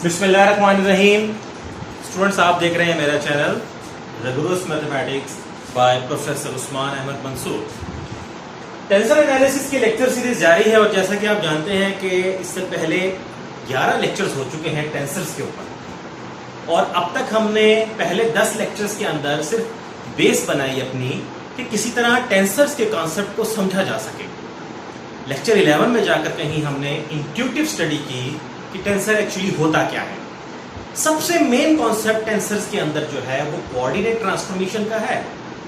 बिस्मिल्लाहिर्रहमानिर्रहीम। स्टूडेंट्स, आप देख रहे हैं मेरा channel rigorous mathematics by professor Usman Ahmad Mansoor. Tensor analysis की लेक्चर सीरीज जारी है और जैसा कि आप जानते हैं कि इससे पहले 11 लेक्चर्स हो चुके हैं टेंसर्स के ऊपर और अब तक हमने पहले 10 लेक्चर्स के अंदर सिर्फ बेस बनाई अपनी कि किसी तरह टेंसर्स के कॉन्सेप्ट को समझा जा सके। लेक्चर 11 में जाकर कहीं हमने इंट्यूटिव स्टडी की कि टेंसर एक्चुअली होता क्या है। सबसे मेन कॉन्सेप्ट टेंसर्स के अंदर जो है वो कोऑर्डिनेट ट्रांसफॉर्मेशन का है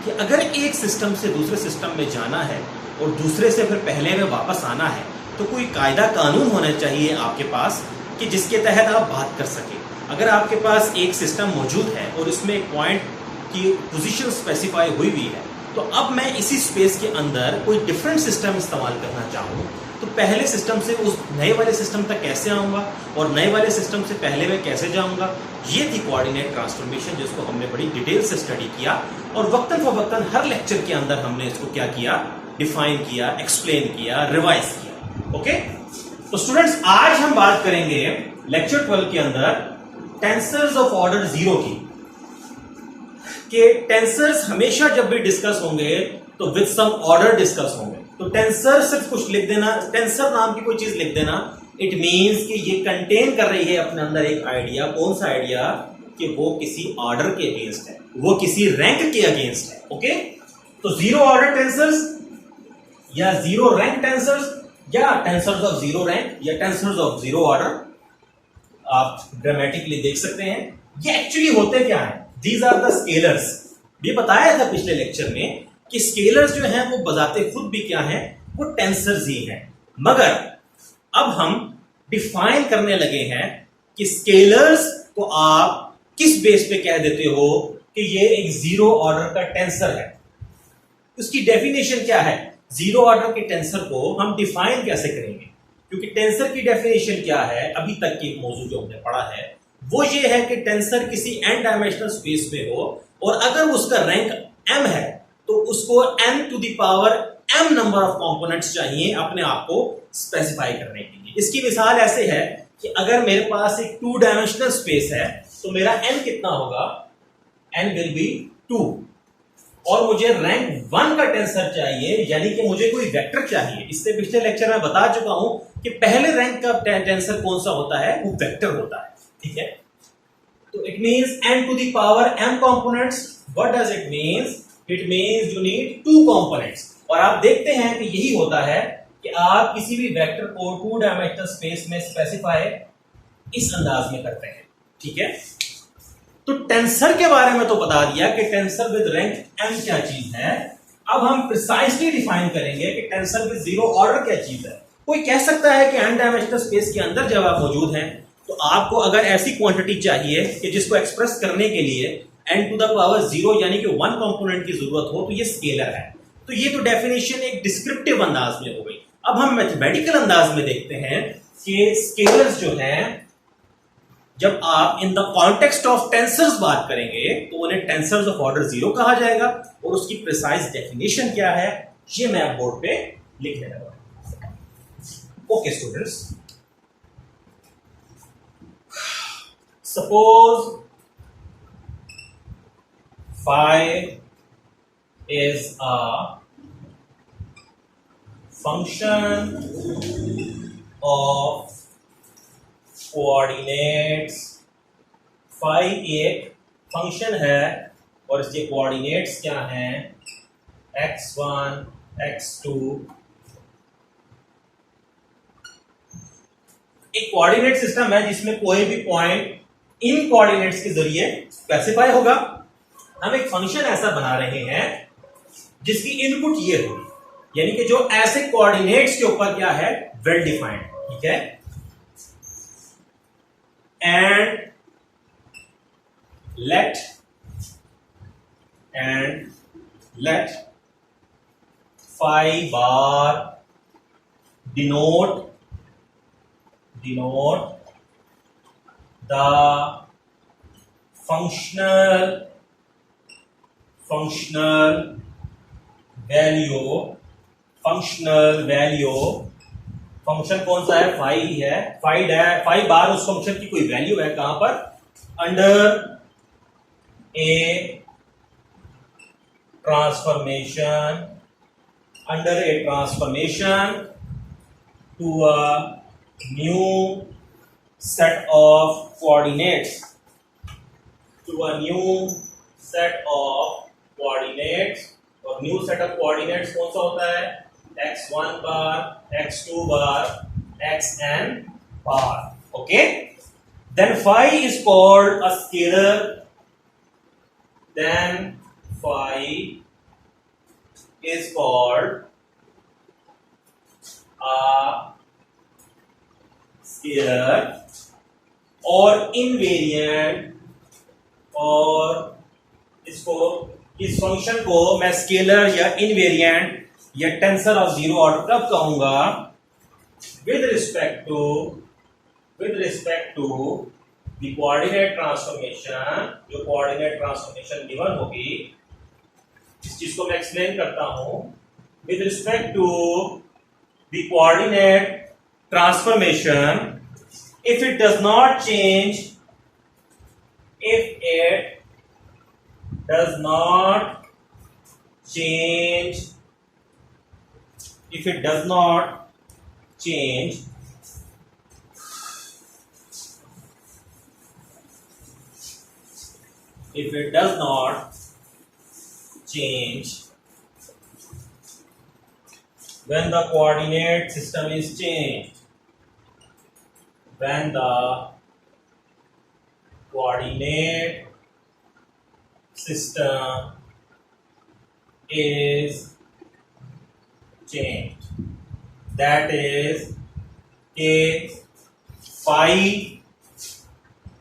कि अगर एक सिस्टम से दूसरे सिस्टम में जाना है और दूसरे से फिर पहले में वापस आना है तो कोई कायदा कानून होना चाहिए आपके पास कि जिसके तहत आप बात कर सके। अगर आपके पास एक सिस्टम मौजूद है और इसमें एक पॉइंट की पोजीशन स्पेसिफाई हुई हुई है तो अब मैं इसी स्पेस के अंदर कोई डिफरेंट सिस्टम इस्तेमाल करना चाहूँ तो पहले सिस्टम से उस नए वाले सिस्टम तक कैसे आऊँगा और नए वाले सिस्टम से पहले मैं कैसे जाऊँगा। ये थी कोऑर्डिनेट ट्रांसफॉर्मेशन जिसको हमने बड़ी डिटेल से स्टडी किया और वक्तन फवक्तन हर लेक्चर के अंदर हमने इसको क्या किया, डिफाइन किया, एक्सप्लेन किया, रिवाइज किया। ओके, तो स्टूडेंट्स आज हम बात करेंगे लेक्चर 12 के अंदर टेंसर्स ऑफ ऑर्डर 0 की। कि टेंसर्स हमेशा जब भी डिस्कस होंगे तो विद सम ऑर्डर डिस्कस होंगे। तो टेंसर सिर्फ कुछ लिख देना, टेंसर नाम की कोई चीज लिख देना, इट मींस कि ये कंटेन कर रही है अपने अंदर एक आइडिया। कौन सा आइडिया? कि वो किसी ऑर्डर के अगेंस्ट है, वो किसी रैंक के अगेंस्ट है। ओके, तो जीरो ऑर्डर टेंसर्स या जीरो रैंक टेंसर्स या टेंसर्स ऑफ जीरो रैंक या टेंसर्स ऑफ जीरो ऑर्डर आप ड्रामेटिकली देख सकते हैं। ये एक्चुअली होते क्या है? These are the scalars. ये बताया था पिछले लेक्चर में कि स्केलर्स जो हैं वो बजाते खुद भी क्या हैं, वो टेंसर्स ही हैं। मगर अब हम डिफाइन करने लगे हैं कि स्केलर्स को आप किस बेस पे कह देते हो कि ये एक जीरो ऑर्डर का टेंसर है। उसकी डेफिनेशन क्या है? जीरो ऑर्डर के टेंसर को हम डिफाइन कैसे करेंगे? क्योंकि टेंसर की डेफिनेशन क्या है, अभी तक की मौजूद जो हमने पढ़ा है वो ये है कि टेंसर किसी n डायमेंशनल स्पेस में हो और अगर उसका रैंक m है तो उसको n to the power m number of components चाहिए अपने आप को स्पेसिफाई करने के लिए। इसकी मिसाल ऐसे है कि अगर मेरे पास एक 2 डायमेंशनल स्पेस है तो मेरा n कितना होगा? n विल बी 2 और मुझे रैंक 1 का टेंसर चाहिए, यानी कि मुझे कोई वेक्टर चाहिए। इससे पिछले लेक्चर में बता चुका हूं कि पहले रैंक का टेंसर कौन सा होता है, वो वेक्टर होता है। ठीक है, तो it means n to the power m components. What does it means? It means you need 2 components. और आप देखते हैं कि यही होता है कि आप किसी भी वेक्टर को 2 डायमेंशनल स्पेस में स्पेसिफाई इस अंदाज में करते हैं। ठीक है, तो टेंसर के बारे में तो बता दिया कि टेंसर विद रैंक m क्या चीज है। अब हम प्रिसाइसली डिफाइन करेंगे कि टेंसर विद जीरो ऑर्डर क्या चीज है। कोई कह सकता है कि n डायमेंशनल स्पेस के अंदर जब आप मौजूद हैं तो आपको अगर ऐसी क्वांटिटी चाहिए कि जिसको एक्सप्रेस करने के लिए n टू द पावर 0 यानी कि 1 कंपोनेंट की जरूरत हो तो ये स्केलर है। तो ये तो डेफिनेशन एक डिस्क्रिप्टिव अंदाज में हो गई। अब हम मैथमेटिकल अंदाज में देखते हैं कि स्केलर्स जो हैं जब आप in the context of tensors बात करेंगे तो उन्हें टेंसर्स ऑफ ऑर्डर 0 कहा जाएगा और उसकी प्रिसाइज डेफिनेशन क्या है ये मैं बोर्ड पे लिख लगा। Okay students, suppose phi is a function of coordinates। phi एक फंक्शन है और इसके कोऑर्डिनेट्स क्या हैं? x1 x2। एक कोऑर्डिनेट सिस्टम है जिसमें कोई भी पॉइंट इन कोऑर्डिनेट्स के जरिए स्पेसिफाई होगा। हम एक फंक्शन ऐसा बना रहे हैं जिसकी इनपुट ये होगी, यानी कि जो ऐसे कोऑर्डिनेट्स के ऊपर क्या है, वेल डिफाइंड। ठीक है, and let phi bar denote the functional value function कौन सा है, फाई ही है, फाई बार उस फंक्शन की कोई वैल्यू है, कहां पर, under a transformation, under a transformation to a new set of coordinates, to a new set of coordinates, और new set of coordinates कौन सा होता है, x1 bar, x2 bar, xn bar. Okay, then phi is called a scalar, then phi is called a scalar और invariant, और इसको, इस function को मैं स्केलर या इनवेरिएंट या टेंसर ऑफ जीरो ऑर्डर कब कहूंगा, with respect to the coordinate transformation, जो कोऑर्डिनेट ट्रांसफॉर्मेशन गिवन होगी, इस चीज को मैं एक्सप्लेन करता हूं, with respect to the coordinate transformation, if it does not change, if it does not change, if it does not change, if it does not change when the coordinate system is changed, when the coordinate system is changed, that is a phi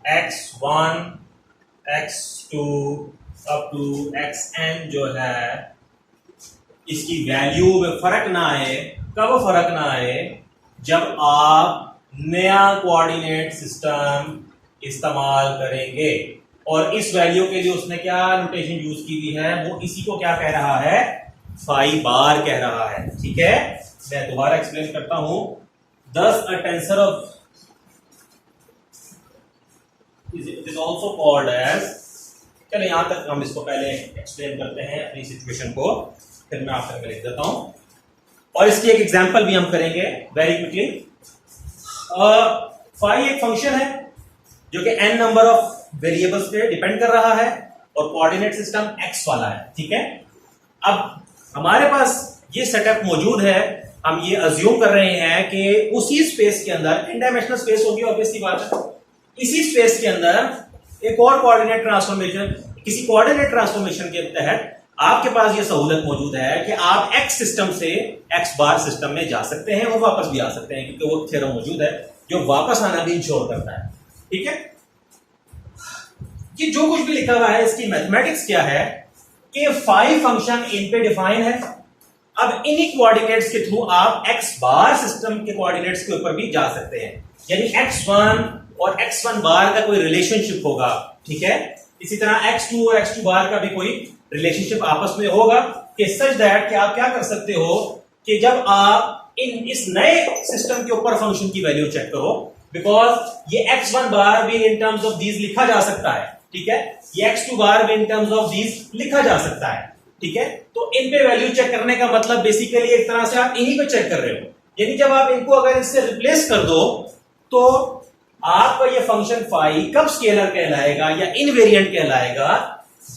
x1 x2 up to xn जो है, इसकी value में फर्क ना आए. कब फर्क ना आए, जब आप नया कोऑर्डिनेट सिस्टम इस्तेमाल करेंगे. और इस वैल्यू के लिए उसने क्या नोटेशन यूज की हुई है, वो इसी को क्या कह रहा है, फाई बार कह रहा है. ठीक है, मैं दोबारा एक्सप्लेन करता हूं. This a tensor of it is also called as, चलिए यहां तक हम इसको पहले एक्सप्लेन करते हैं अपनी सिचुएशन को, फिर मैं आफ्टर में लिख देता हूं, और इसकी एक एग्जांपल भी हम करेंगे वेरी क्विकली. फाई एक फंक्शन है जो कि n नंबर ऑफ वेरिएबल्स पे डिपेंड कर रहा है, और कोऑर्डिनेट सिस्टम x वाला है. ठीक है, अब हमारे पास ये सेटअप मौजूद है, हम ये अज्यूम कर रहे हैं कि उसी स्पेस के अंदर, n डायमेंशनल स्पेस होगी ऑब्वियसली बात है, इसी स्पेस के अंदर एक और कोऑर्डिनेट ट्रांसफॉर्मेशन, किसी कोऑर्डिनेट ट्रांसफॉर्मेशन के तहत आपके पास ये सहूलत मौजूद है कि आप x सिस्टम से x बार सिस्टम में जा सकते हैं और वापस भी आ सकते हैं, क्योंकि वो थ्योरम मौजूद है जो वापस आना भी इंश्योर करता है. ठीक है, कि जो कुछ भी लिखा हुआ है इसकी मैथमेटिक्स क्या है कि फाई फंक्शन इन पे डिफाइन है. अब इन्हीं कोऑर्डिनेट्स के थ्रू आप x बार सिस्टम के कोऑर्डिनेट्स के ऊपर भी जा सकते हैं, यानी x1 और x1 बार का कोई रिलेशनशिप होगा. ठीक है, इसी तरह x2 और x2 बार का भी कोई रिलेशनशिप आपस में होगा, कि सच दैट कि आप क्या कर सकते हो कि जब आप इस नए सिस्टम के ऊपर फंक्शन की वैल्यू चेक करो, बिकॉज ये x1 बार भी इन टर्म्स ऑफ दीज लिखा जा सकता है. ठीक है, ये x2 बार भी इन टर्म्स ऑफ दीज लिखा जा सकता है. ठीक है, तो इन पे वैल्यू चेक करने का मतलब बेसिकली एक तरह से आप इन्हीं पे चेक कर रहे हो, यानी जब आप इनको अगर इससे रिप्लेस कर दो तो आपका ये फंक्शन फाई कब स्केलर कहलाएगा या इनवेरिएंट कहलाएगा,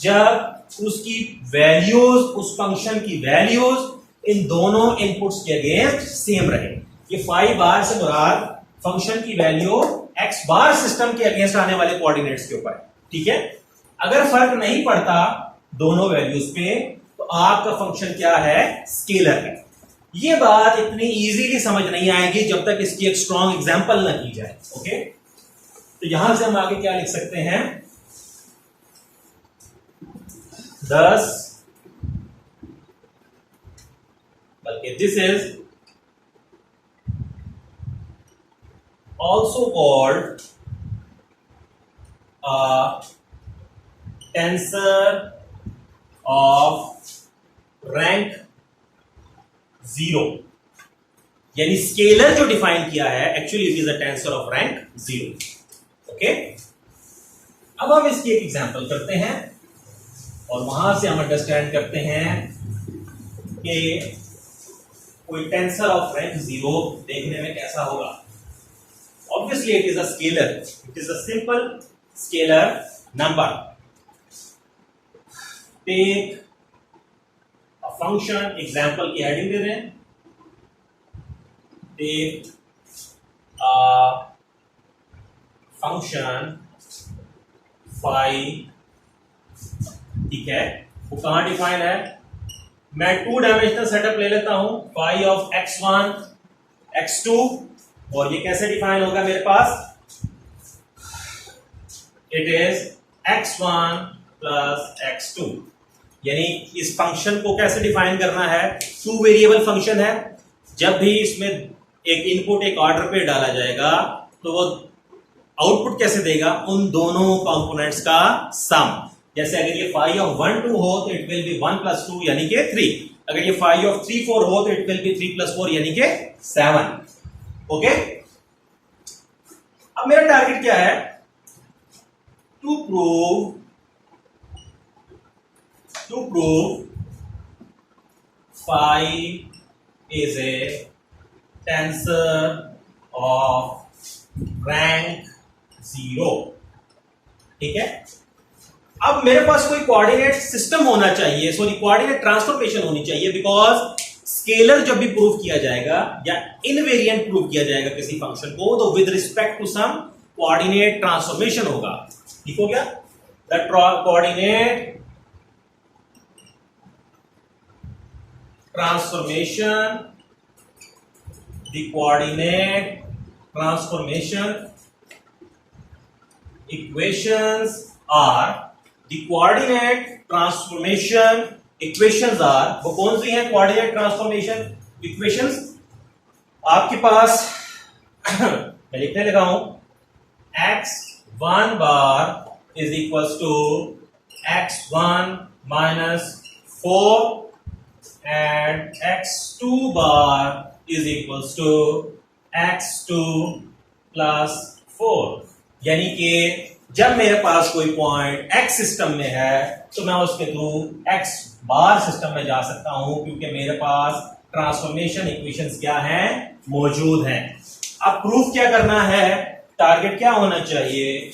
जब उसकी वैल्यूज, उस फंक्शन की वैल्यूज इन दोनों इनपुट्स के अगेंस्ट सेम रहे. ये फाई बार से मुराद फंक्शन की वैल्यू एक्स बार सिस्टम के अगेंस्ट आने वाले कोऑर्डिनेट्स के ऊपर. ठीक है, अगर फर्क नहीं पड़ता दोनों वैल्यूज पे तो आपका फंक्शन क्या है, स्केलर है. ये बात इतनी इजीली समझ नहीं आएगी जब तक इसकी एक स्ट्रॉन्ग एग्जांपल ना की जाए. ओके, तो यहां से हम आगे क्या लिख सकते हैं, 10, बल्कि this is also called a tensor of rank 0. यानी स्केलर जो डिफाइन किया है actually it is a tensor of rank 0। Okay, अब हम इसकी एक एग्जांपल करते हैं और वहां से हम अंडरस्टैंड करते हैं कि कोई टेंसर ऑफ रैंक 0 देखने में कैसा होगा। Obviously it is a scalar, it is a simple scalar number. Take a function, example की हेडिंग दे दें, टेक अ फंक्शन फाई, ठीक है, वो कहां डिफाइन है, मैं 2 डायमेंशनल सेटअप ले लेता हूं, फाई ऑफ x1 x2, और ये कैसे डिफाइन होगा मेरे पास, it is x1 plus x2, यानी इस फंक्शन को कैसे डिफाइन करना है, 2 वेरिएबल फंक्शन है, जब भी इसमें एक इनपुट एक ऑर्डर पे डाला जाएगा तो वो आउटपुट कैसे देगा, उन दोनों कंपोनेंट्स का सम। जैसे अगर ये फाई ऑफ 1 2 हो तो इट विल बी 1 प्लस 2 यानी कि 3, अगर ये फाई ऑफ 3 4 हो तो इट विल बी 3 प्लस 4 यानी कि 7। ओके, अब मेरा टारगेट क्या है, to prove phi is a tensor of rank 0। ठीक है, अब मेरे पास कोई कोऑर्डिनेट सिस्टम होना चाहिए, सॉरी कोऑर्डिनेट ट्रांसफॉर्मेशन होनी चाहिए, बिकॉज स्केलर जब भी प्रूव किया जाएगा या इनवेरिएंट प्रूव किया जाएगा किसी फंक्शन को तो with respect to some coordinate transformation होगा। ठीक हो गया, the coordinate transformation, the coordinate transformation equations are, the coordinate transformation equations are, वो कौन सी हैं coordinate transformation equations, आपके पास मैं लिखने लगा हूं, x1 bar is equals to x1 minus 4 and x2 bar is equals to x2 plus 4, यानी कि जब मेरे पास कोई पॉइंट x सिस्टम में है तो मैं उसके थ्रू x बार सिस्टम में जा सकता हूं, क्योंकि मेरे पास ट्रांसफॉर्मेशन इक्वेशंस क्या हैं, मौजूद हैं। अब प्रूफ क्या करना है, टारगेट क्या होना चाहिए,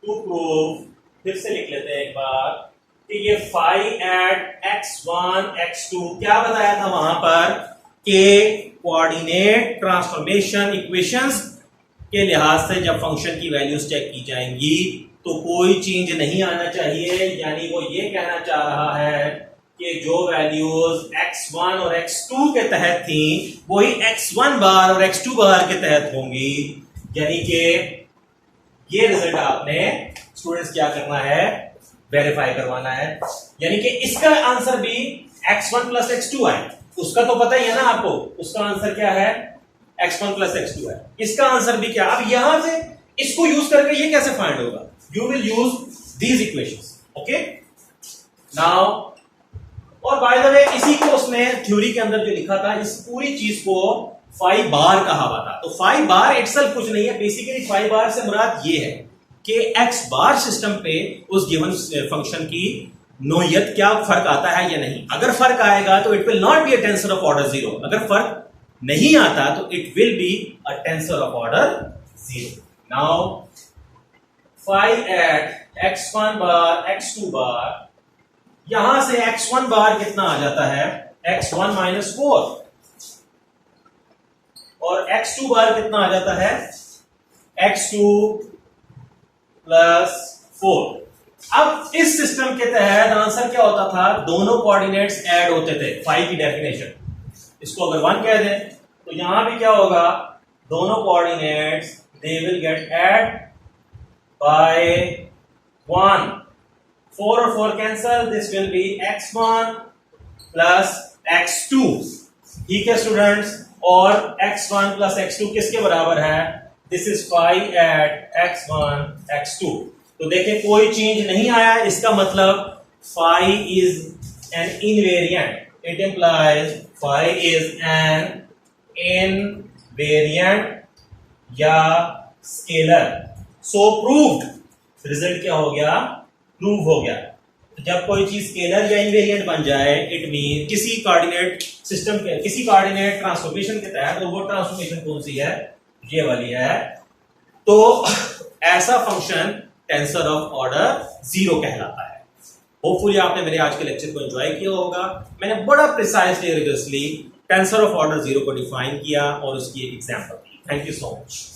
टू प्रूफ, फिर से लिख लेते हैं एक बार कि ये फाई एट x1 x2 क्या बताया था वहां पर के कोऑर्डिनेट ट्रांसफॉर्मेशन इक्वेशंस के लिहाज से जब फंक्शन की वैल्यूज चेक की जाएंगी तो कोई चेंज नहीं आना चाहिए, यानी वो ये कहना चाह रहा है कि जो वैल्यूज x1 और x2 के तहत थी वही x1 बार और x2 बार के तहत होंगी, यानी कि ये रिजल्ट आपने स्टूडेंट्स क्या करना है, वेरीफाई करवाना है। यानी कि इसका आंसर भी x1 प्लस x2 है, उसका तो पता ही है ना आपको, उसका आंसर क्या है, x1 प्लस x2 है, इसका आंसर भी क्या। अब यहां से इसको यूज करके ये कैसे फाइंड होगा, you will use these equations. Okay, now, और बाय द वे इसी को उसने थ्योरी के अंदर जो लिखा था, इस पूरी चीज को फाई बार कहा हुआ था। तो फाई बार इटसेल्फ कुछ नहीं है, बेसिकली फाई बार से मुराद ये है कि एक्स बार सिस्टम पे उस गिवन फंक्शन की नोयत क्या फर्क आता है या नहीं। अगर फर्क आएगा तो it will not be a tensor of order 0, अगर फर्क नहीं आता तो it will be a tensor of order 0। Now phi at x1 bar x2 bar, यहां से x1 बार कितना आ जाता है, x1 माइनस 4, और x2 बार कितना आ जाता है, x2 प्लस 4। अब इस सिस्टम के तहत आंसर क्या होता था, दोनों कोऑर्डिनेट्स ऐड होते थे, फाई की डेफिनेशन, इसको अगर 1 कह दें तो यहां भी क्या होगा, दोनों coordinates they will get add by 1, 4 और 4 cancel, this will be x1 plus x2। ठीक है स्टूडेंट्स, और x1 प्लस x2 किसके बराबर है, this is phi at x1 x2। तो देखें कोई चेंज नहीं आया, इसका मतलब phi is an invariant, it implies phi is an invariant या स्केलर। So proved. रिजल्ट क्या हो गया? प्रूव हो गया। तो जब कोई चीज स्केलर या इनवेरिएंट बन जाए, इट मीन किसी कोऑर्डिनेट सिस्टम के, किसी कोऑर्डिनेट ट्रांसफॉर्मेशन के तहत, वो ट्रांसफॉर्मेशन कौन सी है? ये वाली है। तो ऐसा फंक्शन टेंसर ऑफ ऑर्डर 0 कहलाता है। होपफुली आपने मेरे आज के लेक्चर को एंजॉय किया होगा। मैंने बड़ा precisely rigorously tensor of order 0 को डिफाइन किया और उसकी एक example the. Thank you so much.